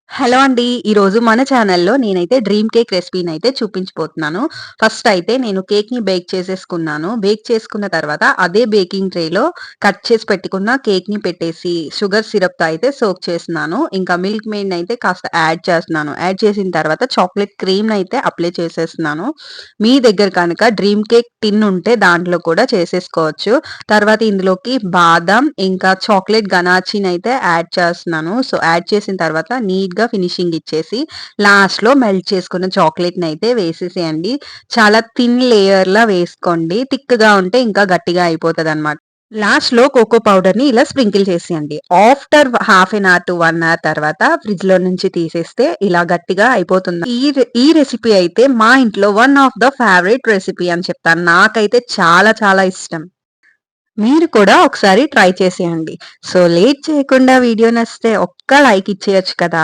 Hello అండి. ఈరోజు మన ఛానల్‌లో నేనైతే డ్రీమ్ కేక్ రెసిపీనైతే చూపించబోతున్నాను. ఫస్ట్ అయితే నేను కేక్‌ని బేక్ చేసేసుకున్నాను. బేక్ చేసుకున్న తర్వాత అదే బేకింగ్ ట్రేలో కట్ చేసి పెట్టుకున్న కేక్‌ని పెట్టేసి షుగర్ సిరప్‌తో అయితే సోక్ చేస్తున్నాను. ఇంకా మిల్క్ మెయిడ్‌నైతే కాస్త యాడ్ చేస్తున్నాను. యాడ్ చేసిన తర్వాత చాక్లేట్ క్రీమ్‌నైతే అప్లై చేసేస్తున్నాను. మీ దగ్గర కనుక డ్రీమ్ కేక్ టిన్ ఉంటే దాంట్లో కూడా చేసేసుకోవచ్చు. తర్వాత ఇందులోకి బాదం ఇంకా చాక్లేట్ గనాచీనైతే యాడ్ చేస్తున్నాను. సో, యాడ్ చేసిన తర్వాత నీట్‌గా ఫినిషింగ్ ఇచ్చేసి లాస్ట్‌లో మెల్ట్ చేసుకున్న చాక్లేట్‌నయితే వేసేసేయండి. చాలా థిన్ లేయర్‌లా వేసుకోండి. థిక్‌గా ఉంటే ఇంకా గట్టిగా అయిపోతదనమాట. లాస్ట్‌లో కోకో పౌడర్‌ని ఇలా స్ప్రింకిల్ చేసేయండి. After half an hour to 1 hour తర్వాత ఫ్రిడ్జ్‌లో నుంచి తీసేస్తే ఇలా గట్టిగా అయిపోతుంది. ఈ రెసిపీ అయితే మా ఇంట్లో one of the favourite recipe అని చెప్తాను. నాకైతే చాలా చాలా ఇష్టం. మీరు కూడా ఒకసారి ట్రై చేసేయండి. సో, లేట్ చేయకుండా వీడియో నచ్చితే ఒక్క లైక్ ఇచ్చేయొచ్చు కదా!